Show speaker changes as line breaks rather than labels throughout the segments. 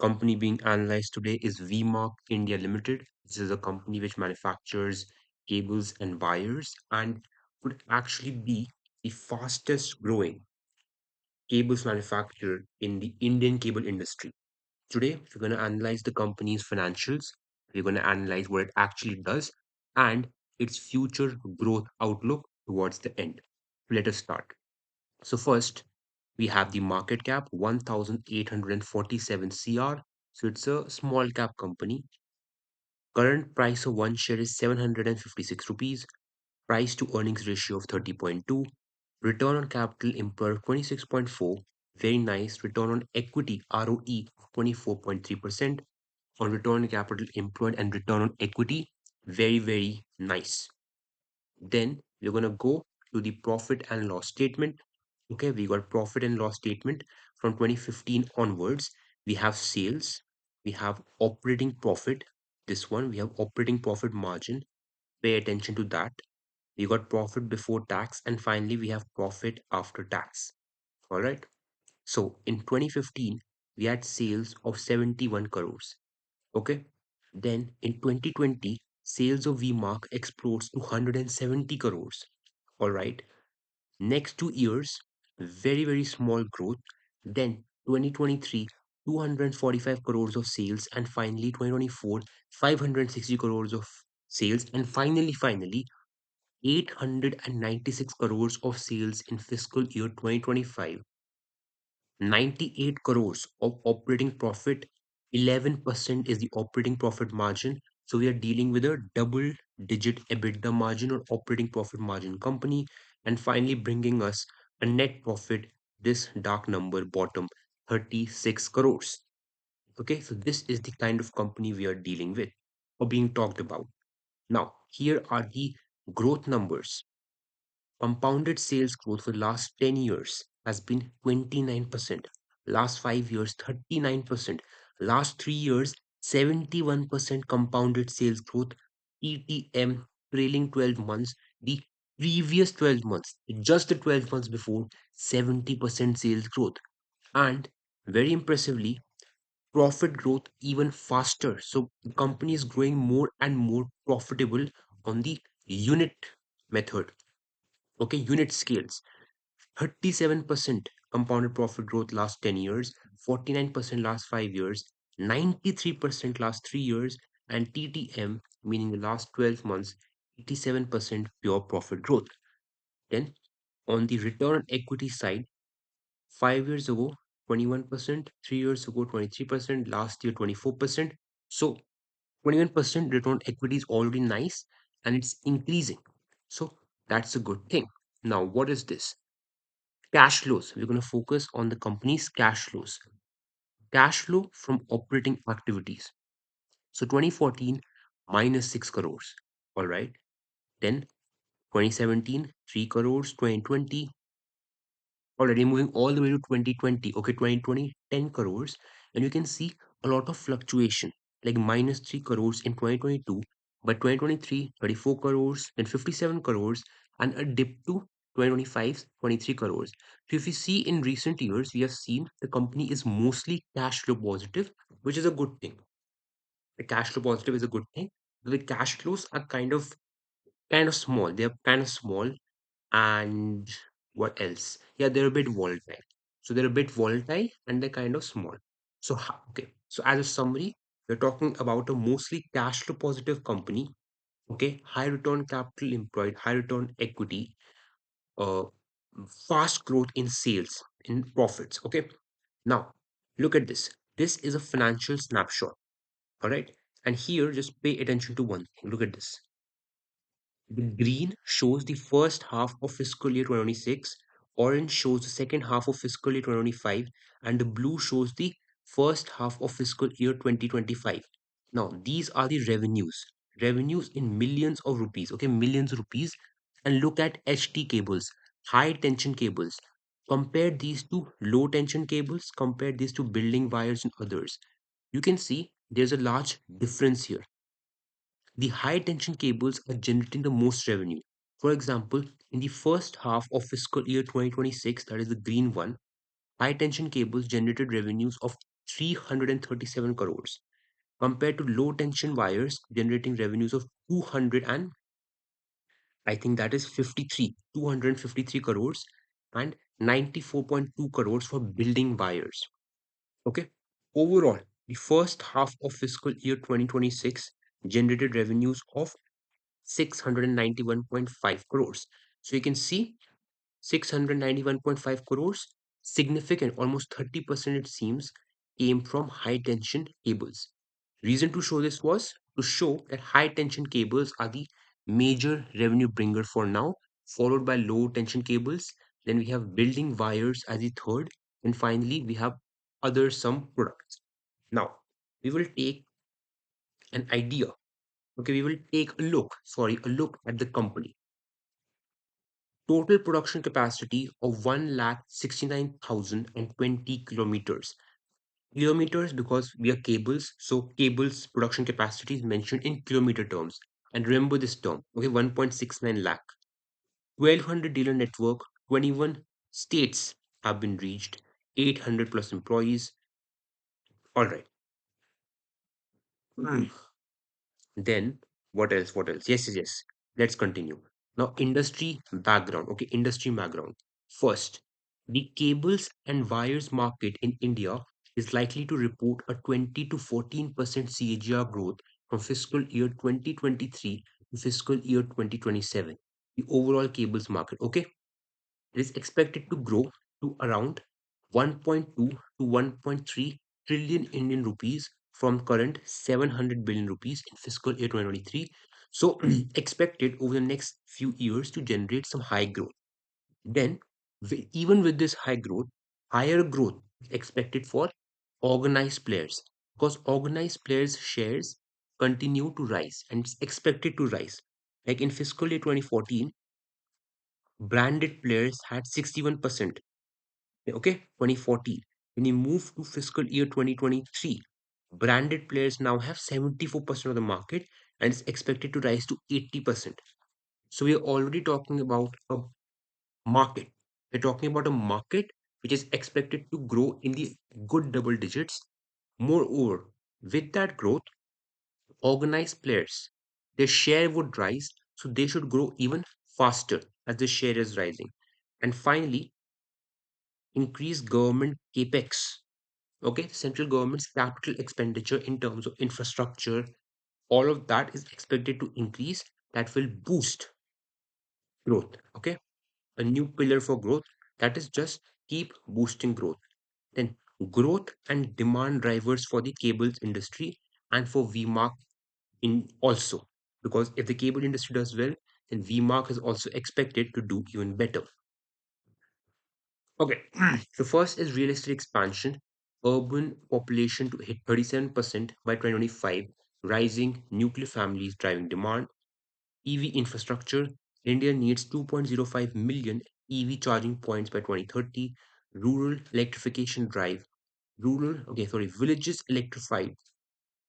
Company being analyzed today is Marc India Limited. This is a company which manufactures cables and wires and could actually be the fastest growing cables manufacturer in the Indian cable industry. Today, we're going to analyze the company's financials. We're going to analyze what it actually does and its future growth outlook towards the end. Let us start. So, first, we have the market cap 1847 CR. So, it's a small cap company. Current price of one share is 756 rupees. Price to earnings ratio of 30.2. Return on capital employed of 26.4. Very nice. Return on equity ROE of 24.3%. On return on capital employed and return on equity, very, very nice. Then we're going to go to the profit and loss statement. Okay, we got profit and loss statement from 2015 onwards. We have sales, we have operating profit. This one, we have operating profit margin. Pay attention to that. We got profit before tax, and finally, we have profit after tax. All right. So in 2015, we had sales of 71 crores. Okay. Then in 2020, sales of VMark explodes to 170 crores. All right. Next 2 years, very, very small growth. Then 2023, 245 crores of sales. And finally, 2024, 560 crores of sales. And finally, 896 crores of sales in fiscal year 2025. 98 crores of operating profit, 11% is the operating profit margin. So we are dealing with a double digit EBITDA margin or operating profit margin company. And finally, bringing us a net profit, this dark number bottom, 36 crores. Okay, so this is the kind of company we are dealing with or being talked about. Now, here are the growth numbers. Compounded sales growth for the last 10 years has been 29%. Last 5 years, 39%. Last 3 years, 71% compounded sales growth. TTM, trailing 12 months, the previous 12 months, just the 12 months before, 70% sales growth. And very impressively, profit growth even faster. So the company is growing more and more profitable on the unit method. Okay, unit scales. 37% compounded profit growth last 10 years, 49% last 5 years, 93% last 3 years, and TTM, meaning the last 12 months, 87% pure profit growth. Then on the return on equity side, 5 years ago, 21%, 3 years ago, 23%, last year, 24%. So 21% return on equity is already nice and it's increasing. So that's a good thing. Now, what is this? Cash flows. We're going to focus on the company's cash flows. Cash flow from operating activities. So 2014, minus 6 crores. All right. Then 2017, 3 crores. 2020, already moving all the way to 2020. Okay, 2020, 10 crores. And you can see a lot of fluctuation, like minus 3 crores in 2022, but 2023, 34 crores, then 57 crores, and a dip to 2025, 23 crores. So if you see in recent years, we have seen the company is mostly cash flow positive, which is a good thing. The cash flow positive is a good thing. The cash flows are kind of small. They are kind of small, and what else? Yeah, they're a bit volatile. So they're a bit volatile and they're kind of small. So, okay. So as a summary, we're talking about a mostly cash flow positive company. Okay, high return capital employed, high return equity, uh, fast growth in sales, in profits. Okay. Now, look at this. This is a financial snapshot. All right. And here, just pay attention to one thing. Look at this. The green shows the first half of fiscal year 2026, orange shows the second half of fiscal year 2025, and the blue shows the first half of fiscal year 2025. Now, these are the revenues. Revenues in millions of rupees, okay, millions of rupees. And look at HT cables, high tension cables. Compare these to low tension cables, compare these to building wires and others. You can see there's a large difference here. The high tension cables are generating the most revenue. For example, in the first half of fiscal year 2026, that is the green one, high tension cables generated revenues of 337 crores compared to low tension wires generating revenues of 200 and I think that is 253 crores and 94.2 crores for building wires. Okay. Overall, the first half of fiscal year 2026 generated revenues of 691.5 crores. So you can see 691.5 crores, significant, almost 30% it seems, came from high tension cables. Reason to show this was to show that high tension cables are the major revenue bringer for now, followed by low tension cables. Then we have building wires as the third, and finally we have other some products. Now we will take an idea. Okay, we will take a look at the company. Total production capacity of 1,69,020 kilometers. Kilometers because we are cables, so cables production capacity is mentioned in kilometer terms. And remember this term, okay, 1.69 lakh. 1,200 dealer network, 21 states have been reached, 800 plus employees. All right. Then what else? What else? Yes, yes, yes. Let's continue. Now, industry background. Okay, industry background. First, the cables and wires market in India is likely to report a 20 to 14% CAGR growth from fiscal year 2023 to fiscal year 2027. The overall cables market. Okay, it is expected to grow to around 1.2 to 1.3 trillion Indian rupees from current 700 billion rupees in fiscal year 2023. So expected over the next few years to generate some high growth. Then, even with this high growth, higher growth is expected for organized players because organized players' shares continue to rise and it's expected to rise. Like in fiscal year 2014, branded players had 61%. Okay, 2014. When you move to fiscal year 2023, branded players now have 74% of the market and it's expected to rise to 80%. So we are already talking about a market. We're talking about a market which is expected to grow in the good double digits. Moreover, with that growth, organized players, their share would rise, so they should grow even faster as the share is rising. And finally, increase government capex. Okay, central government's capital expenditure in terms of infrastructure, all of that is expected to increase. That will boost growth. Okay, a new pillar for growth that is just keep boosting growth. Then growth and demand drivers for the cables industry and for VMARK in also because if the cable industry does well, then VMARK is also expected to do even better. Okay, so first is real estate expansion, urban population to hit 37% by 2025, rising nuclear families driving demand, EV infrastructure. India needs 2.05 million EV charging points by 2030, rural electrification drive, villages electrified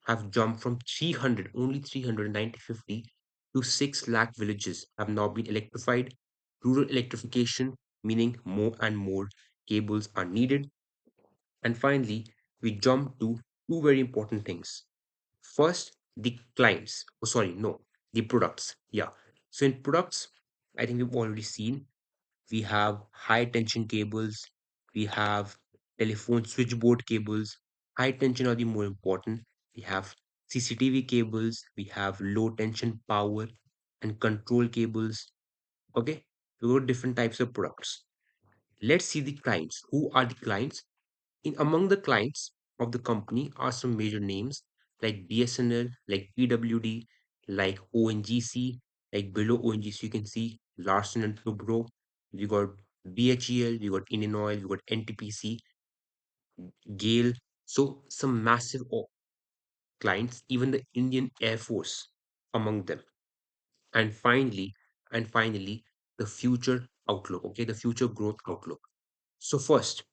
have jumped from 300, only 300 950 to 6 lakh villages have now been electrified. Rural electrification, meaning more and more cables are needed. And finally, we jump to two very important things. First, the clients. Oh, sorry, no, the products. Yeah. So in products, I think we've already seen we have high tension cables, we have telephone switchboard cables. High tension are the more important. We have CCTV cables, we have low tension power and control cables. Okay, we got different types of products. Let's see the clients. Who are the clients? In among the clients of the company are some major names like BSNL, like PWD, like ONGC, like below ONGC you can see Larsen and Toubro. We got BHEL, we got Indian Oil, we got NTPC, Gale. So some massive clients, even the Indian Air Force among them. And finally, the future outlook. Okay, the future growth outlook. So first,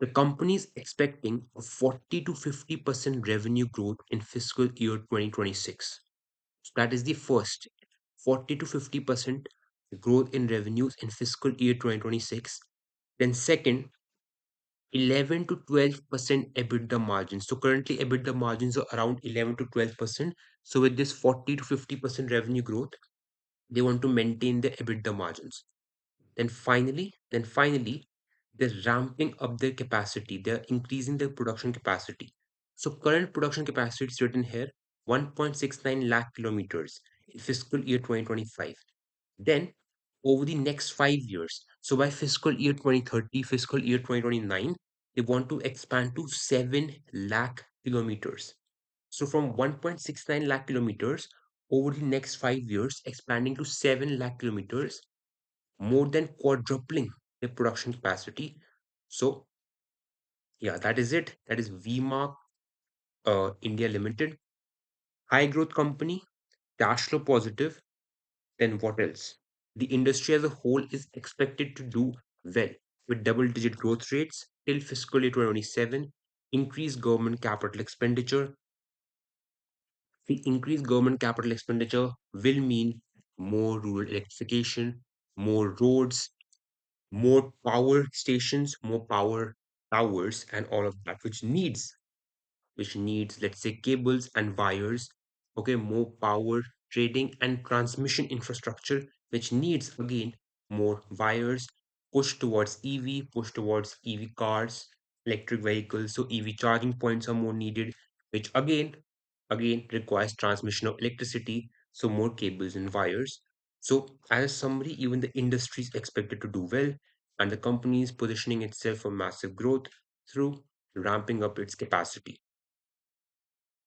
the company is expecting a 40 to 50% revenue growth in fiscal year 2026. So that is the first 40 to 50% growth in revenues in fiscal year 2026. Then second, 11 to 12% EBITDA margins. So currently EBITDA margins are around 11 to 12%. So with this 40 to 50% revenue growth, they want to maintain the EBITDA margins. Then finally, they're ramping up their capacity. They're increasing their production capacity. So current production capacity is written here 1.69 lakh kilometers in fiscal year 2025. Then over the next 5 years, so by fiscal year 2030, fiscal year 2029, they want to expand to 7 lakh kilometers. So from 1.69 lakh kilometers over the next 5 years, expanding to 7 lakh kilometers, more than quadrupling their production capacity. So yeah, that is it. That is VMark India Limited, high growth company, cash flow positive. Then what else? The industry as a whole is expected to do well with double-digit growth rates till fiscal year 2027. Increased government capital expenditure. The increased government capital expenditure will mean more rural electrification, more roads, more power stations, more power towers, and all of that, which needs, let's say, cables and wires, okay, more power trading and transmission infrastructure, which needs again more wires, push towards EV, push towards EV cars, electric vehicles. So EV charging points are more needed, which again requires transmission of electricity, so more cables and wires. So as a summary, even the industry is expected to do well, and the company is positioning itself for massive growth through ramping up its capacity.